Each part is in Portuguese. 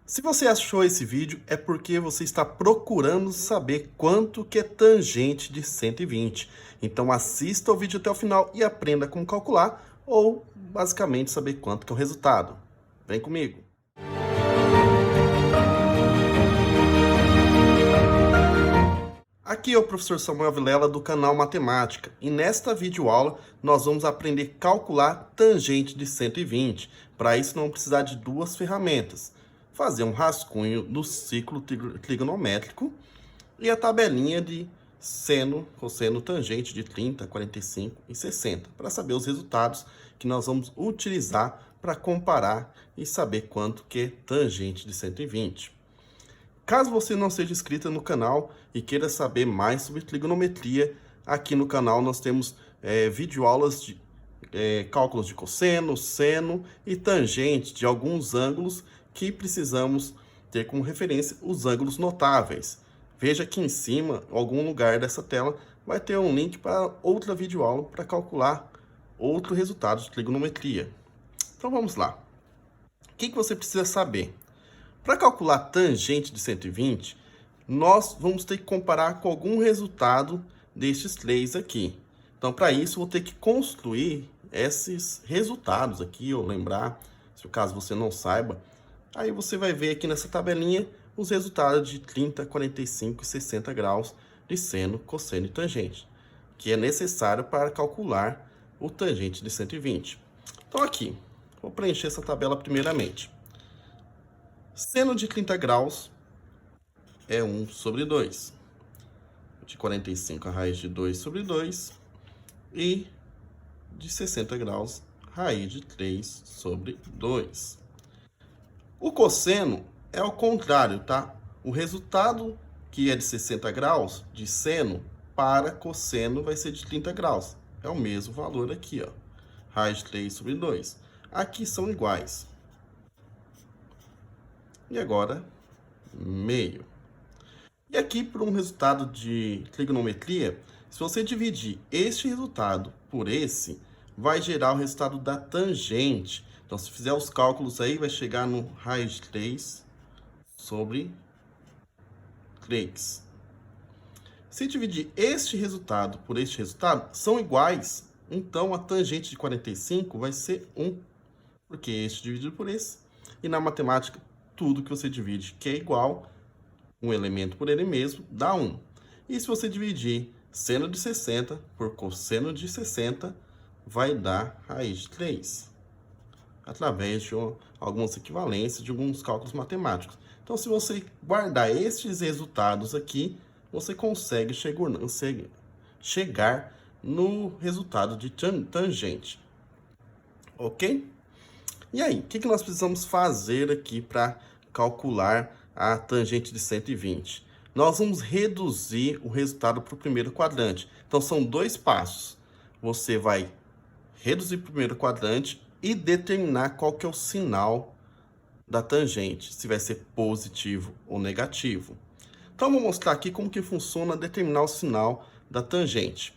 Se você achou esse vídeo, é porque você está procurando saber quanto que é tangente de 120. Então assista o vídeo até o final e aprenda como calcular, ou basicamente saber quanto que é o resultado. Vem comigo! Aqui é o professor Samuel Vilela do canal Matemática, e nesta videoaula nós vamos aprender a calcular tangente de 120. Para isso não precisar de duas ferramentas. Fazer um rascunho do ciclo trigonométrico e a tabelinha de seno, cosseno, tangente de 30, 45 e 60, para saber os resultados que nós vamos utilizar para comparar e saber quanto que é tangente de 120. Caso você não seja inscrito no canal e queira saber mais sobre trigonometria, aqui no canal nós temos videoaulas de cálculos de cosseno, seno e tangente de alguns ângulos que precisamos ter como referência os ângulos notáveis. Veja aqui em cima, em algum lugar dessa tela, vai ter um link para outra videoaula para calcular outro resultado de trigonometria. Então vamos lá. O que você precisa saber? Para calcular tangente de 120, nós vamos ter que comparar com algum resultado destes três aqui. Então, para isso, vou ter que construir esses resultados aqui, ou lembrar, se o caso você não saiba. Aí você vai ver aqui nessa tabelinha os resultados de 30, 45 e 60 graus de seno, cosseno e tangente, que é necessário para calcular o tangente de 120. Então, aqui, vou preencher essa tabela primeiramente. Seno de 30 graus é 1 sobre 2. De 45, a raiz de 2 sobre 2. E de 60 graus, raiz de 3 sobre 2. O cosseno é ao contrário, tá? O resultado que é de 60 graus de seno para cosseno vai ser de 30 graus. É o mesmo valor aqui, ó. Raiz de 3 sobre 2. Aqui são iguais. E agora, meio. E aqui, por um resultado de trigonometria, se você dividir este resultado por esse, vai gerar o resultado da tangente. Então, se fizer os cálculos aí, vai chegar no raiz de 3 sobre 3. Se dividir este resultado por este resultado, são iguais. Então, a tangente de 45 vai ser 1, porque este dividido por esse. E na matemática, tudo que você divide que é igual, um elemento por ele mesmo, dá 1. E se você dividir seno de 60 por cosseno de 60, vai dar raiz de 3. Através de algumas equivalências, de alguns cálculos matemáticos. Então, se você guardar estes resultados aqui, você consegue chegar no resultado de tangente. Ok? E aí, o que nós precisamos fazer aqui para calcular a tangente de 120? Nós vamos reduzir o resultado para o primeiro quadrante. Então, são dois passos. Você vai reduzir para o primeiro quadrante e determinar qual que é o sinal da tangente, se vai ser positivo ou negativo. Então, vou mostrar aqui como que funciona determinar o sinal da tangente.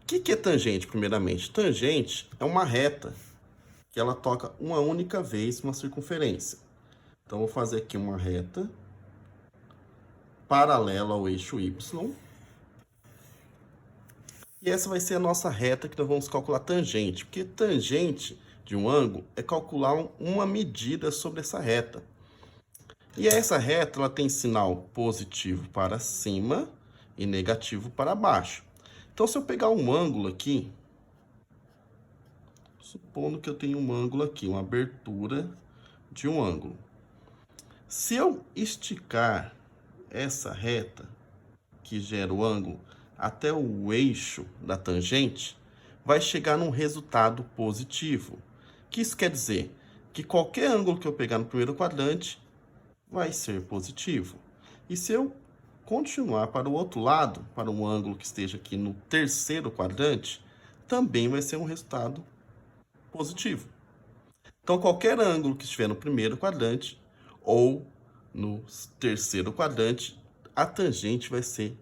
O que é tangente, primeiramente? Tangente é uma reta que ela toca uma única vez uma circunferência. Então, vou fazer aqui uma reta paralela ao eixo Y. E essa vai ser a nossa reta que nós vamos calcular tangente, porque tangente de um ângulo é calcular uma medida sobre essa reta. E essa reta ela tem sinal positivo para cima e negativo para baixo. Então, se eu pegar um ângulo aqui, supondo que eu tenho um ângulo aqui, uma abertura de um ângulo. Se eu esticar essa reta, que gera o ângulo, até o eixo da tangente, vai chegar num resultado positivo. O que isso quer dizer? Que qualquer ângulo que eu pegar no primeiro quadrante vai ser positivo. E se eu continuar para o outro lado, para um ângulo que esteja aqui no terceiro quadrante, também vai ser um resultado positivo. Então, qualquer ângulo que estiver no primeiro quadrante ou no terceiro quadrante, a tangente vai ser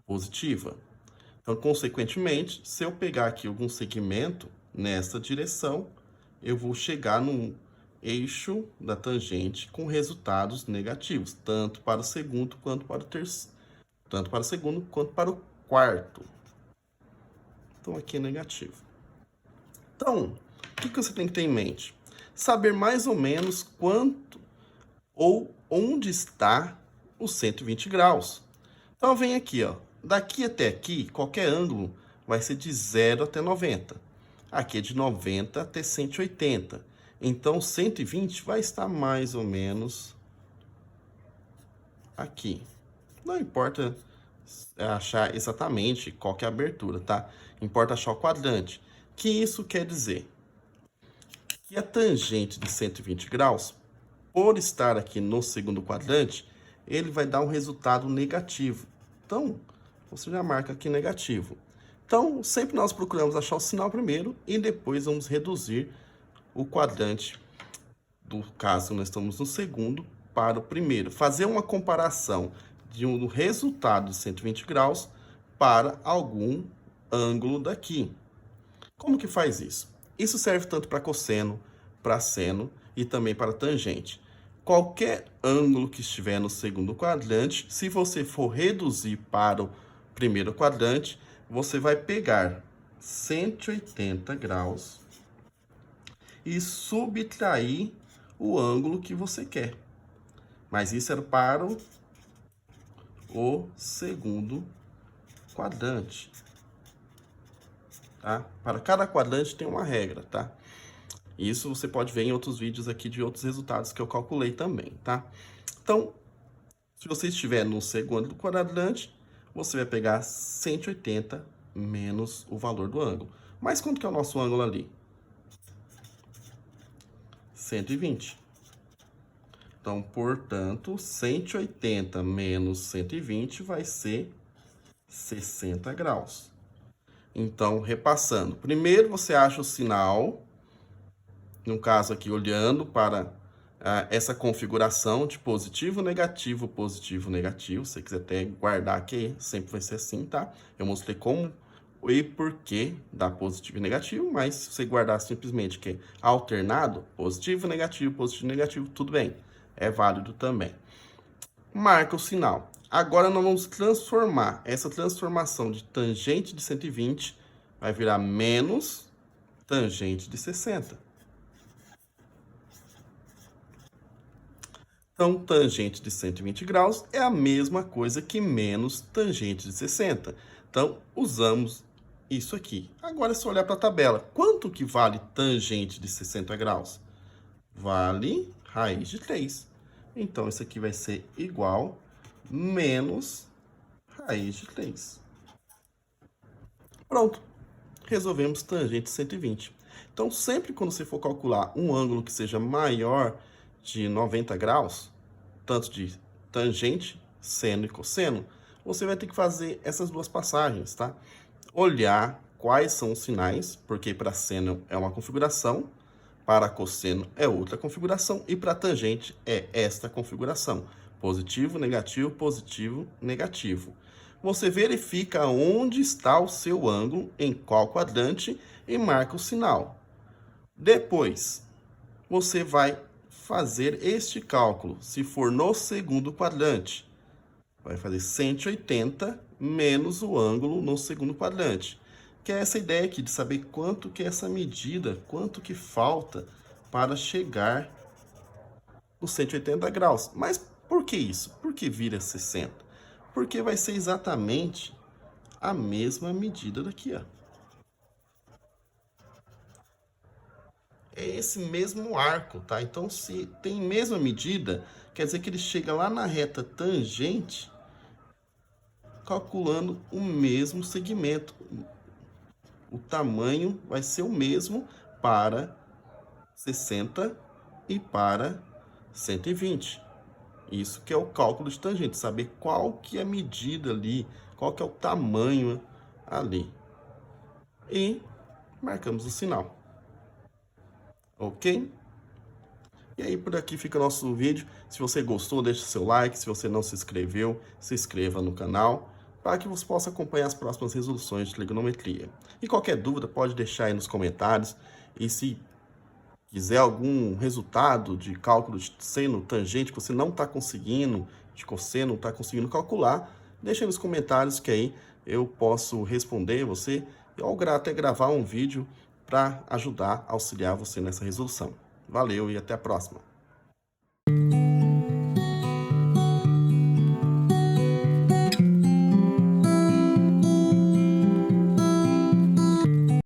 positiva. Então, consequentemente, se eu pegar aqui algum segmento nessa direção, eu vou chegar num eixo da tangente com resultados negativos, tanto para o segundo quanto para o terceiro, tanto para o segundo quanto para o quarto. Então, aqui é negativo. Então, o que você tem que ter em mente? Saber mais ou menos quanto ou onde está os 120 graus. Então, vem aqui, ó. Daqui até aqui, qualquer ângulo vai ser de 0 até 90. Aqui é de 90 até 180. Então, 120 vai estar mais ou menos aqui. Não importa achar exatamente qual que é a abertura, tá? Importa achar o quadrante. Que isso quer dizer? Que a tangente de 120 graus, por estar aqui no segundo quadrante, ele vai dar um resultado negativo. Então, você já marca aqui negativo. Então, sempre nós procuramos achar o sinal primeiro e depois vamos reduzir o quadrante do caso nós estamos no segundo para o primeiro. Fazer uma comparação de um resultado de 120 graus para algum ângulo daqui. Como que faz isso? Isso serve tanto para cosseno, para seno e também para tangente. Qualquer ângulo que estiver no segundo quadrante, se você for reduzir para o primeiro quadrante, você vai pegar 180 graus e subtrair o ângulo que você quer. Mas isso era para o segundo quadrante. Tá? Para cada quadrante tem uma regra, tá? Isso você pode ver em outros vídeos aqui de outros resultados que eu calculei também, tá? Então, se você estiver no segundo quadrante, você vai pegar 180 menos o valor do ângulo. Mas quanto que é o nosso ângulo ali? 120. Então, portanto, 180 menos 120 vai ser 60 graus. Então, repassando. Primeiro, você acha o sinal, no caso aqui, olhando para essa configuração de positivo, negativo, positivo, negativo. Se você quiser até guardar aqui, sempre vai ser assim, tá? Eu mostrei como e por que dá positivo e negativo, mas se você guardar simplesmente que é alternado, positivo, negativo, tudo bem. É válido também. Marca o sinal. Agora nós vamos transformar. Essa transformação de tangente de 120 vai virar menos tangente de 60. Então, tangente de 120 graus é a mesma coisa que menos tangente de 60. Então, usamos isso aqui. Agora é só olhar para a tabela. Quanto que vale tangente de 60 graus? Vale raiz de 3. Então, isso aqui vai ser igual menos raiz de 3. Pronto. Resolvemos tangente de 120. Então, sempre quando você for calcular um ângulo que seja maior de 90 graus, tanto de tangente, seno e cosseno, você vai ter que fazer essas duas passagens, tá? Olhar quais são os sinais, porque para seno é uma configuração, para cosseno é outra configuração e para tangente é esta configuração. Positivo, negativo, negativo. Você verifica onde está o seu ângulo, em qual quadrante e marca o sinal. Depois, você vai fazer este cálculo. Se for no segundo quadrante, vai fazer 180 menos o ângulo no segundo quadrante. Que é essa ideia aqui de saber quanto que é essa medida, quanto que falta para chegar nos 180 graus. Mas por que isso? Por que vira 60? Porque vai ser exatamente a mesma medida daqui, ó. É esse mesmo arco, tá? Então, se tem mesma medida, quer dizer que ele chega lá na reta tangente, calculando o mesmo segmento. O tamanho vai ser o mesmo para 60 e para 120. Isso que é o cálculo de tangente, saber qual que é a medida ali, qual que é o tamanho ali. E marcamos o sinal. Ok? E aí, por aqui fica o nosso vídeo. Se você gostou, deixe seu like. Se você não se inscreveu, se inscreva no canal, para que você possa acompanhar as próximas resoluções de trigonometria. E qualquer dúvida, pode deixar aí nos comentários. E se quiser algum resultado de cálculo de seno, tangente, que você não está conseguindo, de cosseno, não está conseguindo calcular, deixa nos comentários que aí eu posso responder você, ou até gravar um vídeo para ajudar, auxiliar você nessa resolução. Valeu e até a próxima!